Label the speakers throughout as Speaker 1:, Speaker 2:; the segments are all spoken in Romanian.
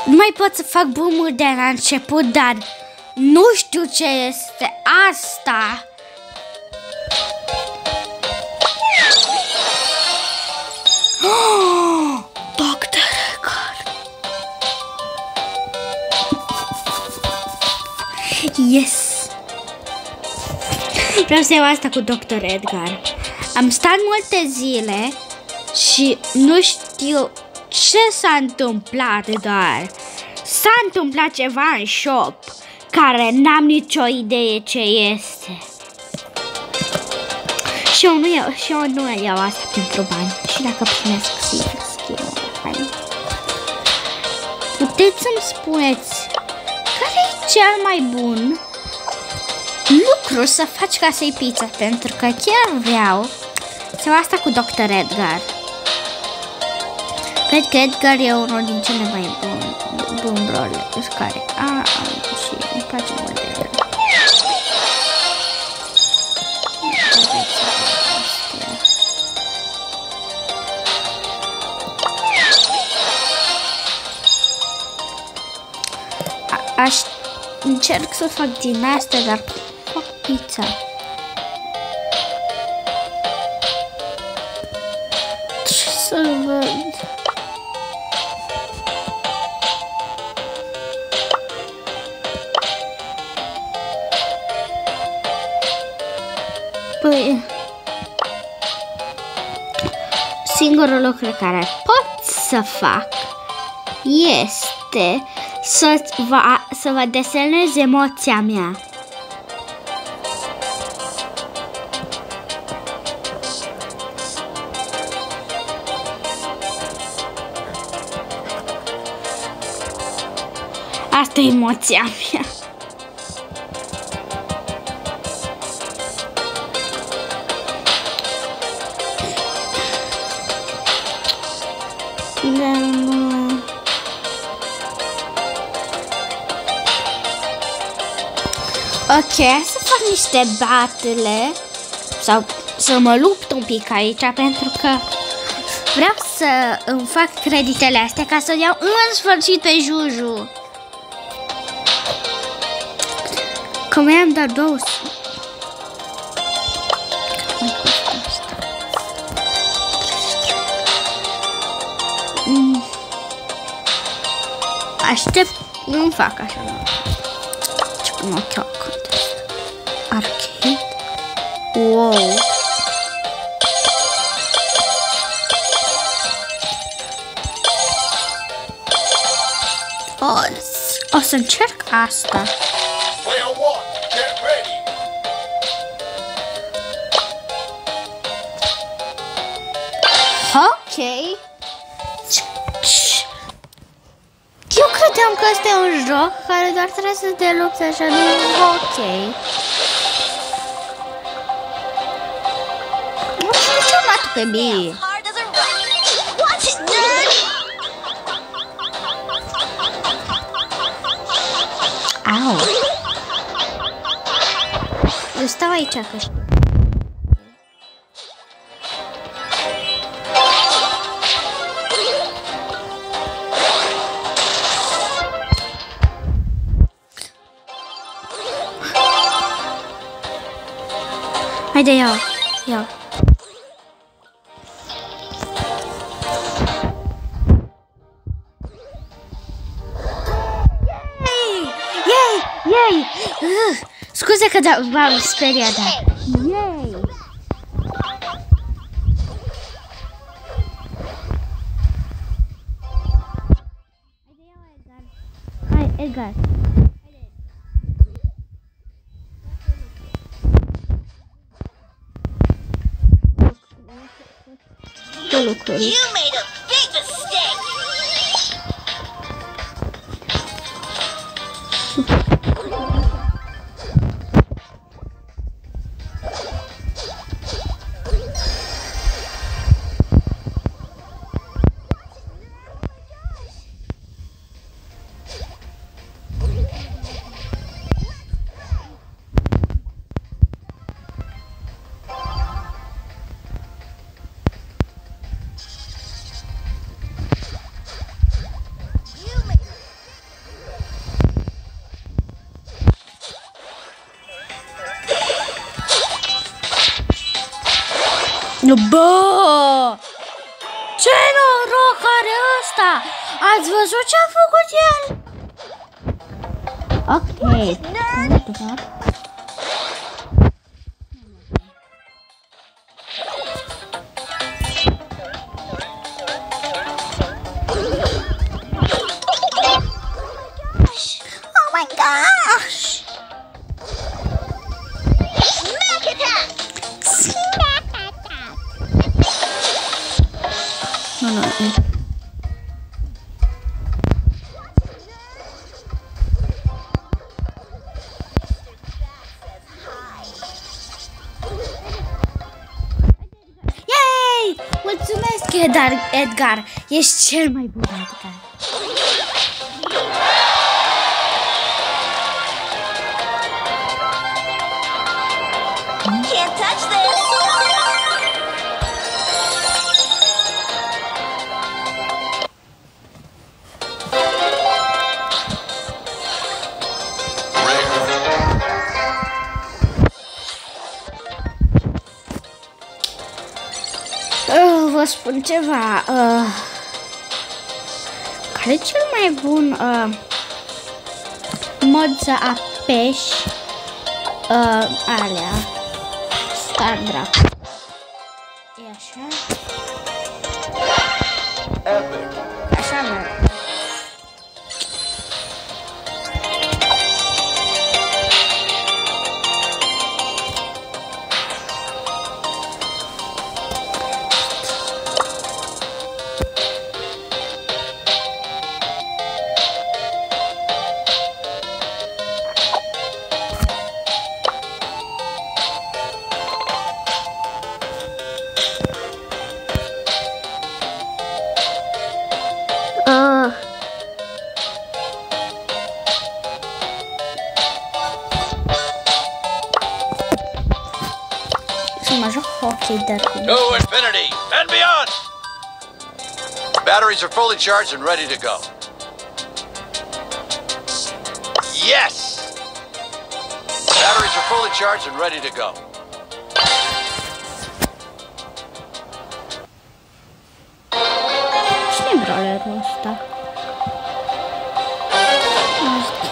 Speaker 1: Nu mai pot să fac boom-uri de la început, dar nu știu ce este asta. Oh, Dr. Edgar. Yes. Vreau să iau asta cu Dr. Edgar. Am stat multe zile și nu știu ce s-a întâmplat, dar s-a întâmplat ceva în shop care n-am nicio idee ce este. Și eu nu iau asta pentru bani. Și dacă primesc skin-uri, puteți să-mi spuneți care e cel mai bun lucru să faci ca să-i pizza, pentru că chiar vreau să iau asta cu Dr. Edgar. Cred că Edgar e unul din cele mai buni role care și îmi place mult de el. Încerc să fac din astea, dar fac pizza. Ce să văd? Păi, singurul lucru care pot să fac este să vă desenez emoția mea. Asta e emoția mea. Ok, să fac niște battle sau să mă lupt un pic aici, pentru că vreau să îmi fac creditele astea ca să iau în sfârșit pe Juju. Că mai am doar 200. Aștept, nu fac așa. Ce cum ochi Arcade? Wow! O să încerc asta. Ok. Eu credeam că ăsta e un joc care doar trebuie să te lupți așa, nu e ok. Nu știu ce am luat pe mine. Au. Eu stau aici că știu. Haide, iau. Yay! Scuze că v-am speriat, dar... Yay! Hai, Edgar. You made a big mistake. Bă! Ce noroc are ăsta! Ați văzut ce a făcut el? Ok. Oh my gosh! No. Yay! Mulțumesc, Edgar! Ești cel mai bun, Edgar!
Speaker 2: Can't touch this!
Speaker 1: Vă spun ceva. Care e cel mai bun mod să apeși alea? Star Drac. E așa? Așa nu.
Speaker 3: To infinity and beyond! Batteries are fully charged and ready to go. Yes! Batteries are fully charged and ready to go.
Speaker 1: Cine-i brawlerul ăsta?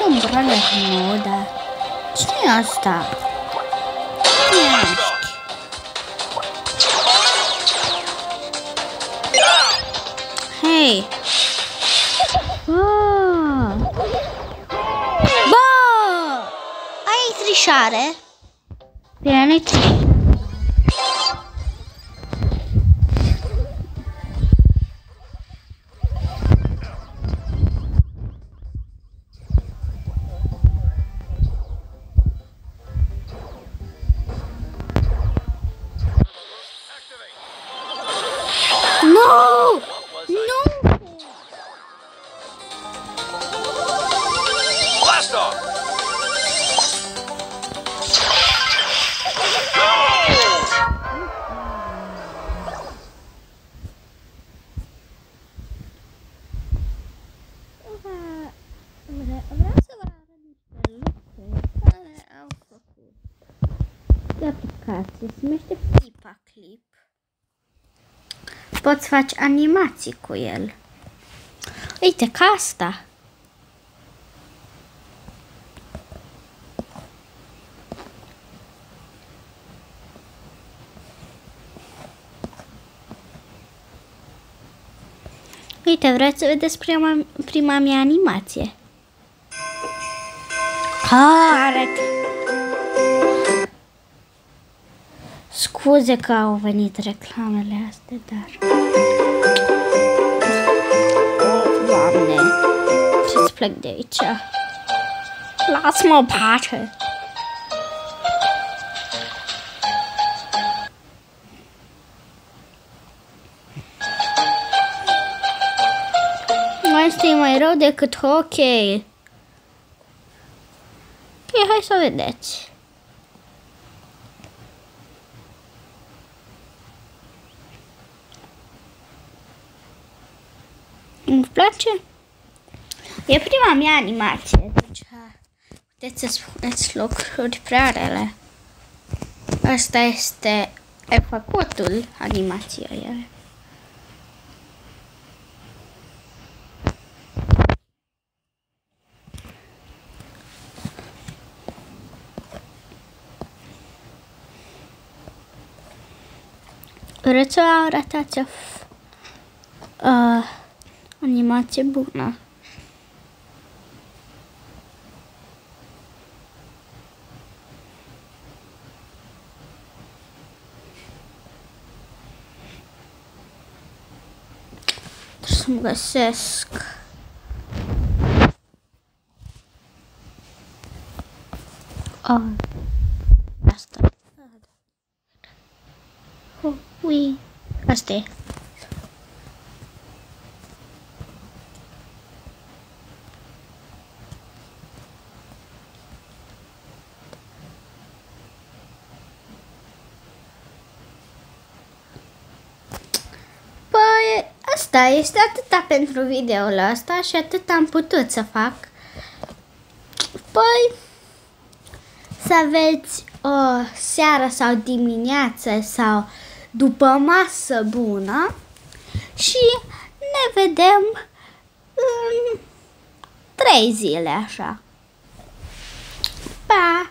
Speaker 1: E un brawler nou, dar... Cine-i asta? Hei! Bă! Ai trișare? Bine, nu-i trișare. No! No!
Speaker 3: Blast off!
Speaker 1: Vreau să vă arăt niște lucruri care au făcut de aplicație. Se numește Pipa Clip. Poți face animații cu el. Uite ca asta. Uite, vreți să vedeți prima mea animație? Arăt. Scuze că au venit reclamele astea, dar... Oh, Doamne, ce-ți plec de aici? Lasă-mă o pace! Asta e mai rău decât hockey. Ok, hai să vedeți. Îmi place? E prima mea animație, deci puteți să spuneți lucruri prea rele. Asta este E făcutul animația e. Vreți să arătați animație bună? Trebuie să-mi găsesc. Asta. Ui, asta e. Păi, asta este atâta pentru videoul ăsta și atât am putut să fac. Păi, să aveți o seară sau dimineață sau după masă bună și ne vedem în 3 zile așa. Pa!